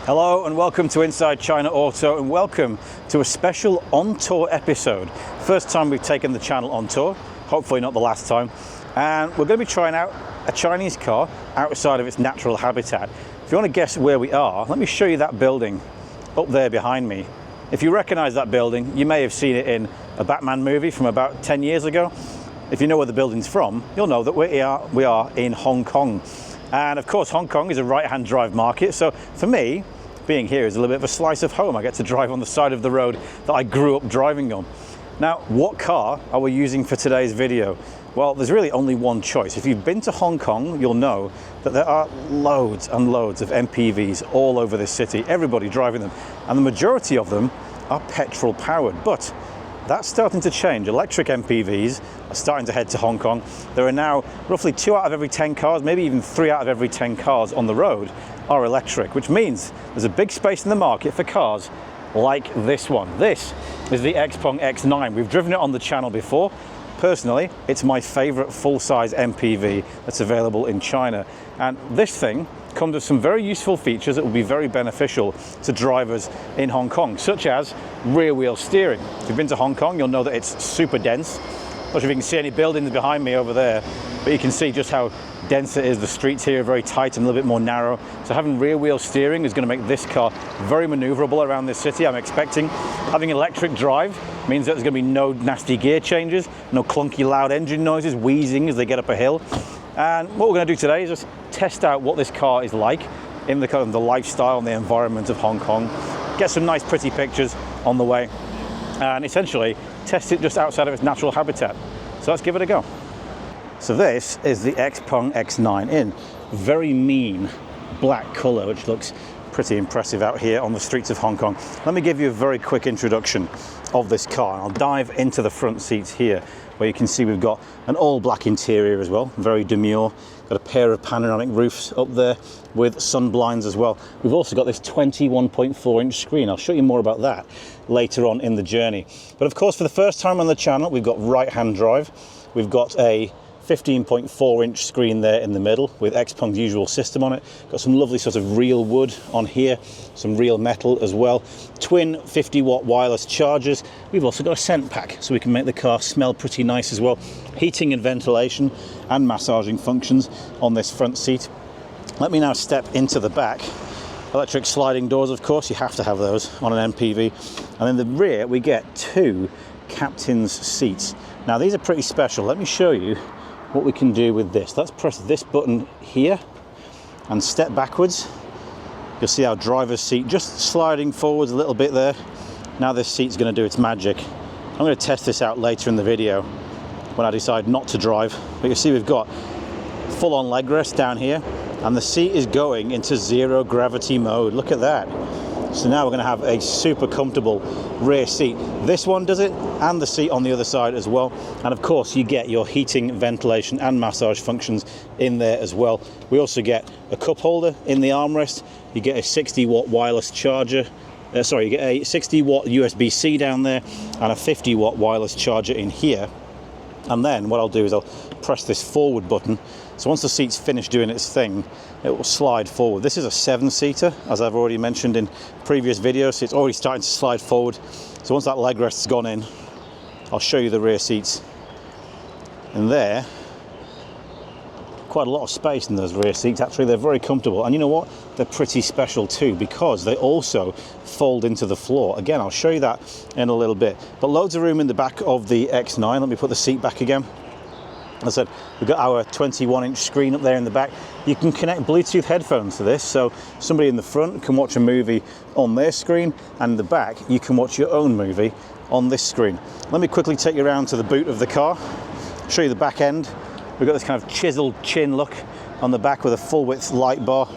Hello and welcome to Inside China Auto, and welcome to a special on-tour episode. First time we've taken the channel on tour, hopefully not the last time. And we're going to be trying out a Chinese car outside of its natural habitat. If you want to guess where we are, let me show you that building up there behind me. If you recognize that building, you may have seen it in a Batman movie from about 10 years ago. If you know where the building's from, you'll know that we are in Hong Kong. And of course, Hong Kong is a right-hand drive market. So for me, being here is a little bit of a slice of home. I get to drive on the side of the road that I grew up driving on. Now, what car are we using for today's video? Well, there's really only one choice. If you've been to Hong Kong, you'll know that there are loads and loads of MPVs all over this city, everybody driving them. And the majority of them are petrol powered, but that's starting to change. Electric MPVs are starting to head to Hong Kong. There are now roughly 2 out of every 10 cars, maybe even 3 out of every 10 cars on the road are electric, which means there's a big space in the market for cars like this one. This is the XPeng X9. We've driven it on the channel before. Personally, it's my favorite full-size MPV that's available in China. And this thing comes with some very useful features that will be very beneficial to drivers in Hong Kong, such as rear-wheel steering. If you've been to Hong Kong, you'll know that it's super dense. Not sure if you can see any buildings behind me over there, but you can see just how dense it is. The streets here are very tight and a little bit more narrow. So having rear-wheel steering is going to make this car very maneuverable around this city, I'm expecting. Having electric drive means that there's going to be no nasty gear changes, no clunky loud engine noises, wheezing as they get up a hill. And what we're going to do today is just test out what this car is like in the kind of the lifestyle and the environment of Hong Kong. Get some nice pretty pictures on the way, and essentially test it just outside of its natural habitat. So let's give it a go. So this is the XPeng X9 in very mean black color, which looks pretty impressive out here on the streets of Hong Kong. Let me give you a very quick introduction of this car, and I'll dive into the front seats here, where you can see we've got an all black interior as well, very demure. Got a pair of panoramic roofs up there with sun blinds as well. We've also got this 21.4-inch screen. I'll show you more about that later on in the journey. But of course, for the first time on the channel, we've got right-hand drive. We've got a 15.4-inch screen there in the middle with XPeng's usual system on it. Got some lovely sort of real wood on here, some real metal as well. Twin 50-watt wireless chargers. We've also got a scent pack, so we can make the car smell pretty nice as well. Heating and ventilation and massaging functions on this front seat. Let me now step into the back. Electric sliding doors, of course, you have to have those on an MPV. And in the rear, we get 2 captain's seats. Now, these are pretty special. Let me show you what we can do with this. Let's press this button here and step backwards. You'll see our driver's seat just sliding forwards a little bit there. Now this seat's going to do its magic. I'm going to test this out later in the video when I decide not to drive. But you see we've got full-on leg rest down here, and the seat is going into zero gravity mode. Look at that. So now we're going to have a super comfortable rear seat. This one does it, and the seat on the other side as well. And of course, you get your heating, ventilation, and massage functions in there as well. We also get a cup holder in the armrest. You get a 60-watt wireless charger. You get a 60-watt USB-C down there, and a 50-watt wireless charger in here. And then what I'll do is I'll press this forward button. So once the seat's finished doing its thing, it will slide forward. This is a 7-seater, as I've already mentioned in previous videos, so it's already starting to slide forward. So once that leg rest's gone in, I'll show you the rear seats. And there, quite a lot of space in those rear seats. Actually, they're very comfortable. And you know what? They're pretty special too, because they also fold into the floor. Again, I'll show you that in a little bit. But loads of room in the back of the X9. Let me put the seat back again. As I said, we've got our 21-inch screen up there in the back. You can connect Bluetooth headphones to this, so somebody in the front can watch a movie on their screen, and in the back, you can watch your own movie on this screen. Let me quickly take you around to the boot of the car, show you the back end. We've got this kind of chiseled chin look on the back with a full-width light bar.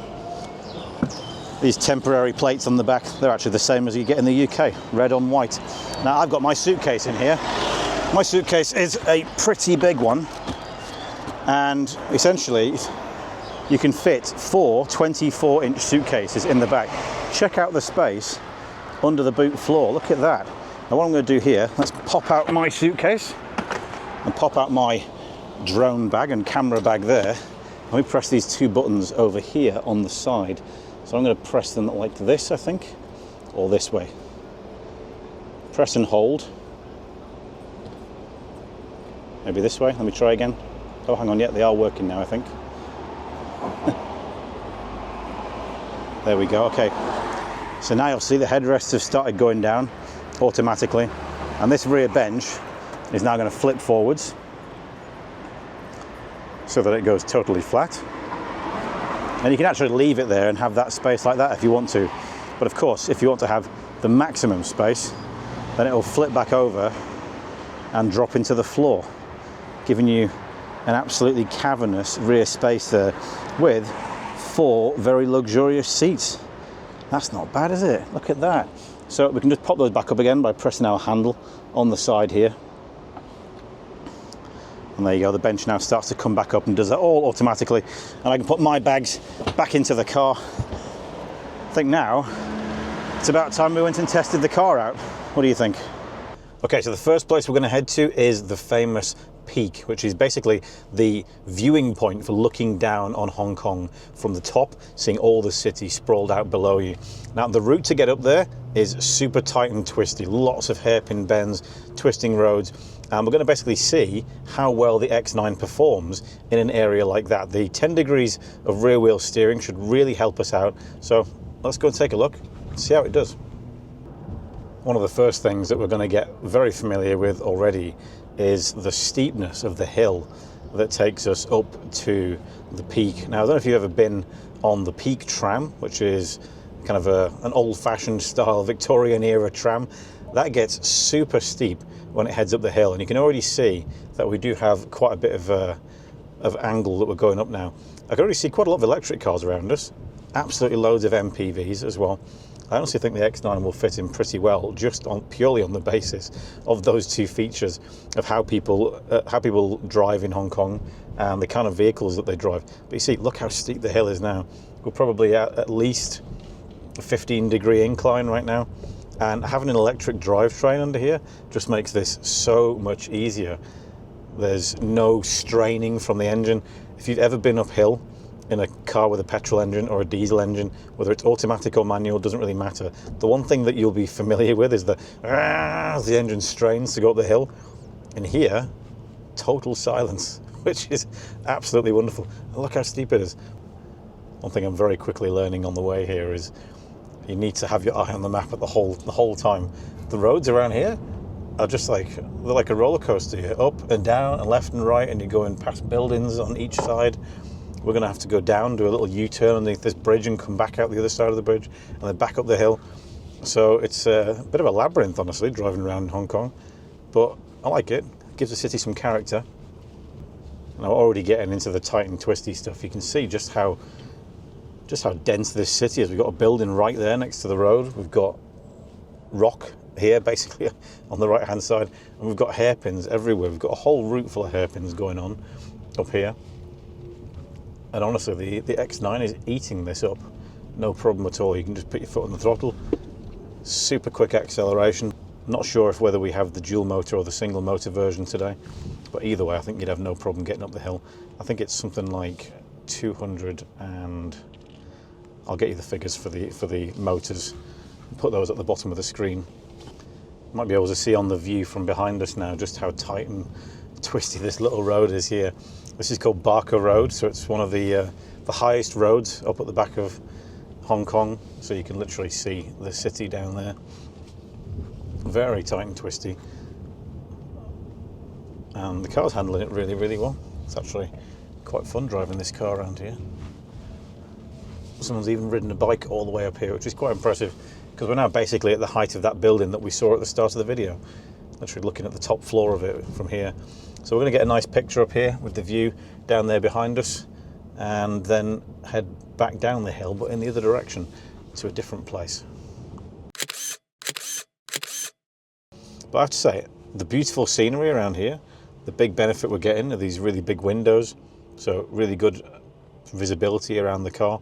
These temporary plates on the back, they're actually the same as you get in the UK, red on white. Now, I've got my suitcase in here. My suitcase is a pretty big one, and essentially you can fit 4 24-inch suitcases in the back. Check out the space under the boot floor. Look at that. Now what I'm going to do here, let's pop out my suitcase and pop out my drone bag and camera bag there. Let me press these 2 buttons over here on the side. So So I'm going to press them like this, I think, or this way. Press and hold. Maybe this way. Let me try again. Oh, hang on, yeah, they are working now, I think. There we go, okay. So now you'll see the headrests have started going down automatically, and this rear bench is now going to flip forwards so that it goes totally flat. And you can actually leave it there and have that space like that if you want to. But of course, if you want to have the maximum space, then it will flip back over and drop into the floor, giving you an absolutely cavernous rear space there with 4 very luxurious seats. That's not bad, is it? Look at that. So we can just pop those back up again by pressing our handle on the side here. And there you go, the bench now starts to come back up and does that all automatically. And I can put my bags back into the car. I think now it's about time we went and tested the car out. What do you think? Okay, so the first place we're going to head to is the famous Peak, which is basically the viewing point for looking down on Hong Kong from the top, seeing all the city sprawled out below you. Now, the route to get up there is super tight and twisty, lots of hairpin bends, twisting roads, and we're going to basically see how well the X9 performs in an area like that. The 10 degrees of rear wheel steering should really help us out, so let's go and take a look and see how it does. One of the first things that we're going to get very familiar with already is the steepness of the hill that takes us up to the Peak. Now, I don't know if you've ever been on the Peak tram, which is kind of an old-fashioned style Victorian era tram. That gets super steep when it heads up the hill, and you can already see that we do have quite a bit of angle that we're going up now. I can already see quite a lot of electric cars around us, absolutely loads of MPVs as well. I honestly think the X9 will fit in pretty well, just purely on the basis of those 2 features of how people drive in Hong Kong and the kind of vehicles that they drive. But you see, look how steep the hill is now. We're probably at least a 15-degree incline right now, and having an electric drivetrain under here just makes this so much easier. There's no straining from the engine. If you've ever been uphill in a car with a petrol engine or a diesel engine, whether it's automatic or manual, doesn't really matter. The one thing that you'll be familiar with is the engine strains to go up the hill. And here, total silence, which is absolutely wonderful. Look how steep it is. One thing I'm very quickly learning on the way here is you need to have your eye on the map at the whole time. The roads around here are just they're like a roller coaster here, up and down and left and right, and you're going past buildings on each side. We're going to have to go down, do a little U-turn underneath this bridge and come back out the other side of the bridge and then back up the hill. So it's a bit of a labyrinth, honestly, driving around Hong Kong. But I like it. It gives the city some character. And I'm already getting into the tight and twisty stuff. You can see just how dense this city is. We've got a building right there next to the road. We've got rock here, basically, on the right-hand side. And we've got hairpins everywhere. We've got a whole route full of hairpins going on up here. And honestly, the X9 is eating this up. No problem at all. You can just put your foot on the throttle. Super quick acceleration. Not sure whether we have the dual motor or the single motor version today, but either way, I think you'd have no problem getting up the hill. I think it's something like 200 and... I'll get you the figures for the motors. Put those at the bottom of the screen. You might be able to see on the view from behind us now just how tight and twisty this little road is here. This is called Barker Road, so it's one of the highest roads up at the back of Hong Kong, so you can literally see the city down there. Very tight and twisty. And the car's handling it really, really well. It's actually quite fun driving this car around here. Someone's even ridden a bike all the way up here, which is quite impressive, because we're now basically at the height of that building that we saw at the start of the video. Literally looking at the top floor of it from here. So we're going to get a nice picture up here with the view down there behind us, and then head back down the hill, but in the other direction to a different place. But I have to say, the beautiful scenery around here, the big benefit we're getting are these really big windows, so really good visibility around the car.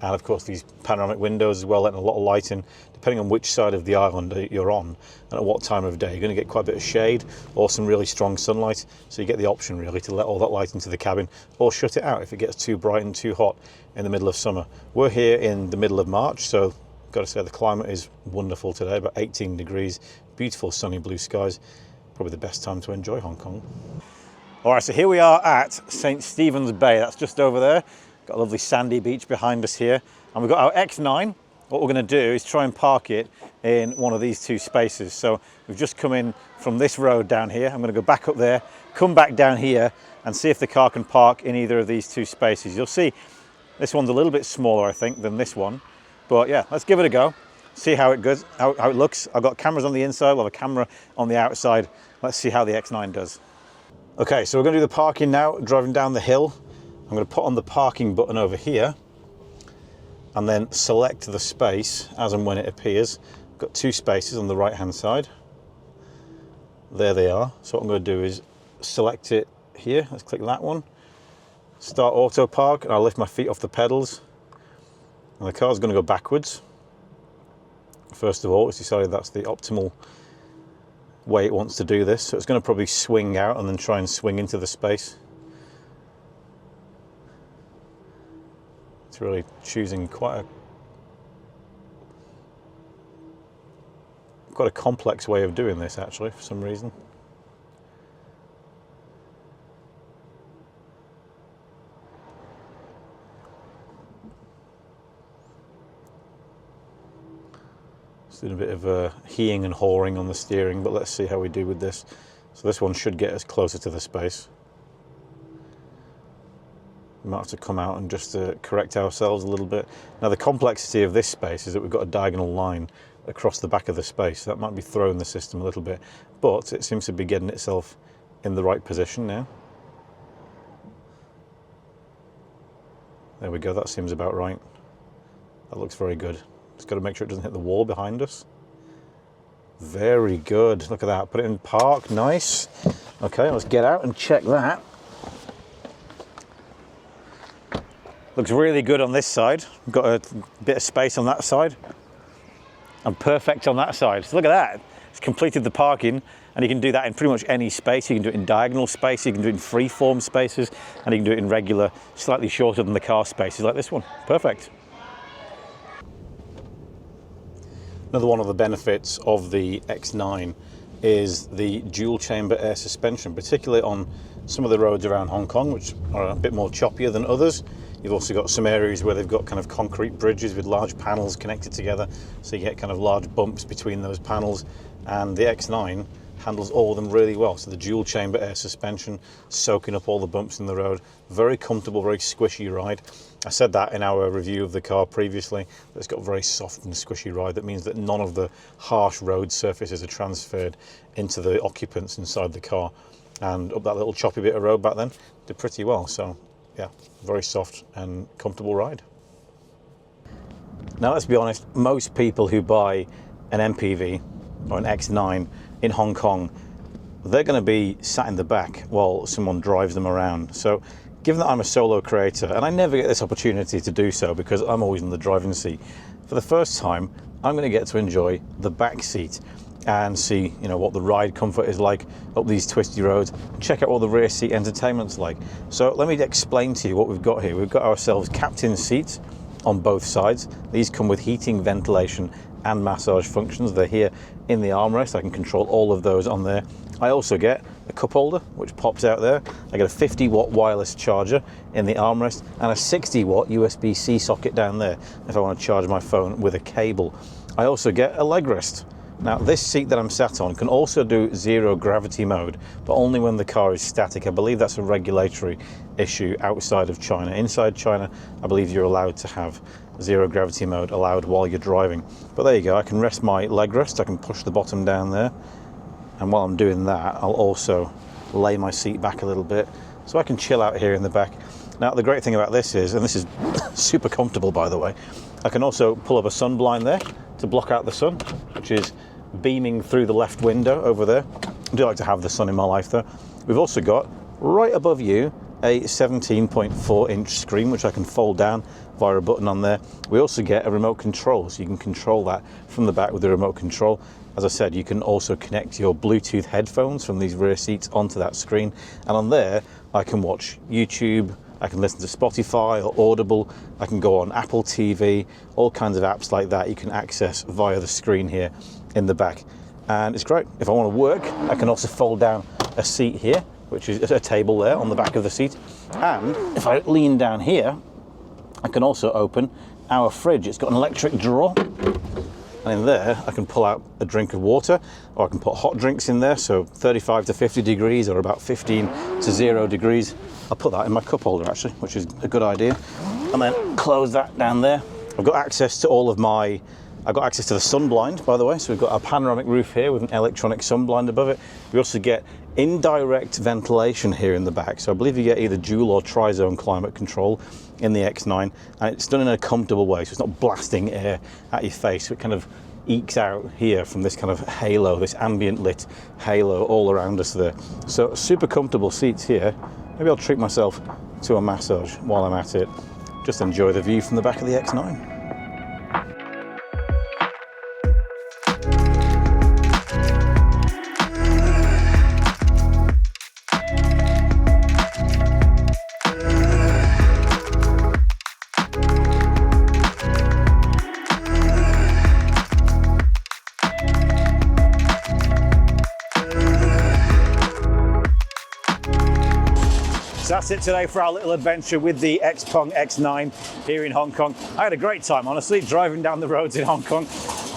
And of course these panoramic windows as well, letting a lot of light in, depending on which side of the island you're on and at what time of day. You're going to get quite a bit of shade or some really strong sunlight, so you get the option really to let all that light into the cabin or shut it out if it gets too bright and too hot in the middle of summer. We're here in the middle of March, so got to say the climate is wonderful today, about 18 degrees, beautiful sunny blue skies, probably the best time to enjoy Hong Kong. All right, so here we are at St. Stephen's Bay, that's just over there. Got a lovely sandy beach behind us here, and we've got our X9. What we're going to do is try and park it in one of these two spaces. So we've just come in from this road down here. I'm going to go back up there, come back down here, and see if the car can park in either of these two spaces. You'll see this one's a little bit smaller, I think, than this one. But yeah, let's give it a go, see how it goes, how it looks. I've got cameras on the inside, we'll have a camera on the outside. Let's see how the X9 does. Okay, so we're going to do the parking now, driving down the hill. I'm going to put on the parking button over here and then select the space as and when it appears. I've got two spaces on the right hand side. There they are. So what I'm going to do is select it here. Let's click that one. Start auto park, and I'll lift my feet off the pedals. And the car's going to go backwards. First of all, it's decided that's the optimal way it wants to do this. So it's going to probably swing out and then try and swing into the space. It's really choosing quite a complex way of doing this, actually, for some reason. Just doing a bit of heeing and hawing on the steering, but let's see how we do with this. So this one should get us closer to the space. We might have to come out and just correct ourselves a little bit. Now the complexity of this space is that we've got a diagonal line across the back of the space. That might be throwing the system a little bit, but it seems to be getting itself in the right position now. There we go, that seems about right. That looks very good. Just got to make sure it doesn't hit the wall behind us. Very good, look at that, put it in park, nice. Okay, let's get out and check that. Looks really good on this side. We've got a bit of space on that side. And perfect on that side. So look at that. It's completed the parking, and you can do that in pretty much any space. You can do it in diagonal space, you can do it in free-form spaces, and you can do it in regular, slightly shorter than the car spaces like this one. Perfect. Another one of the benefits of the X9 is the dual chamber air suspension, particularly on some of the roads around Hong Kong, which are a bit more choppier than others. You've also got some areas where they've got kind of concrete bridges with large panels connected together, so you get kind of large bumps between those panels, and the X9 handles all of them really well. So the dual chamber air suspension, soaking up all the bumps in the road, very comfortable, very squishy ride. I said that in our review of the car previously, that it's got a very soft and squishy ride. That means that none of the harsh road surfaces are transferred into the occupants inside the car. And up that little choppy bit of road back then, did pretty well. So yeah, very soft and comfortable ride. Now let's be honest, most people who buy an MPV or an X9 in Hong Kong, they're going to be sat in the back while someone drives them around. So given that I'm a solo creator, and I never get this opportunity to do so because I'm always in the driving seat, for the first time I'm going to get to enjoy the back seat and see, you know, what the ride comfort is like up these twisty roads, check out what the rear seat entertainment's like. So let me explain to you what we've got here. We've got ourselves captain seats on both sides. These come with heating, ventilation and massage functions. They're here in the armrest. I can control all of those on there. I also get a cup holder which pops out there. I get a 50-watt wireless charger in the armrest and a 60-watt USB-C socket down there if I want to charge my phone with a cable. I also get a leg rest. Now this seat that I'm sat on can also do zero gravity mode, but only when the car is static. I believe that's a regulatory issue outside of China. Inside China, I believe you're allowed to have zero gravity mode allowed while you're driving. But there you go, I can rest my leg rest, I can push the bottom down there, and while I'm doing that, I'll also lay my seat back a little bit so I can chill out here in the back. Now the great thing about this is, and this is super comfortable by the way, I can also pull up a sun blind there to block out the sun, which is beaming through the left window over there. I do like to have the sun in my life though. We've also got, right above you, a 17.4-inch screen, which I can fold down via a button on there. We also get a remote control, so you can control that from the back with the remote control. As I said, you can also connect your Bluetooth headphones from these rear seats onto that screen, and on there I can watch YouTube, I can listen to Spotify or Audible, I can go on Apple TV, all kinds of apps like that you can access via the screen here in the back. And it's great. If I want to work, I can also fold down a seat here, which is a table there on the back of the seat. And if I lean down here, I can also open our fridge. It's got an electric drawer. And in there, I can pull out a drink of water, or I can put hot drinks in there, so 35 to 50 degrees, or about 15 to 0 degrees. I'll put that in my cup holder, actually, which is a good idea. And then close that down there. I've got access to all of my... I've got access to the sun blind, by the way, so we've got a panoramic roof here with an electronic sun blind above it. We also get indirect ventilation here in the back, so I believe you get either dual or tri-zone climate control in the X9, and it's done in a comfortable way, so it's not blasting air at your face, so it kind of ekes out here from this kind of halo, this ambient lit halo all around us there. So super comfortable seats here. Maybe I'll treat myself to a massage while I'm at it. Just enjoy the view from the back of the X9. So that's it today for our little adventure with the XPeng X9 here in Hong Kong. I had a great time, honestly, driving down the roads in Hong Kong.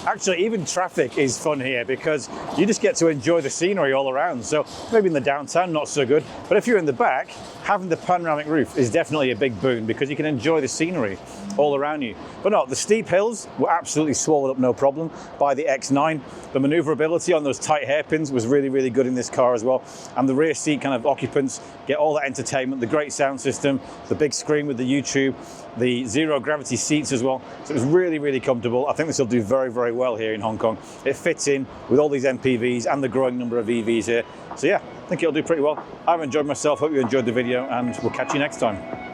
Actually, even traffic is fun here because you just get to enjoy the scenery all around. So maybe in the downtown, not so good. But if you're in the back, having the panoramic roof is definitely a big boon because you can enjoy the scenery all around you. But no, the steep hills were absolutely swallowed up, no problem, by the X9. The maneuverability on those tight hairpins was really, really good in this car as well. And the rear seat kind of occupants get all that entertainment, the great sound system, the big screen with the YouTube, the zero gravity seats as well. So it was really, really comfortable. I think this will do very, very well here in Hong Kong. It fits in with all these MPVs and the growing number of EVs here. So yeah, I think it'll do pretty well. I've enjoyed myself. Hope you enjoyed the video, and we'll catch you next time.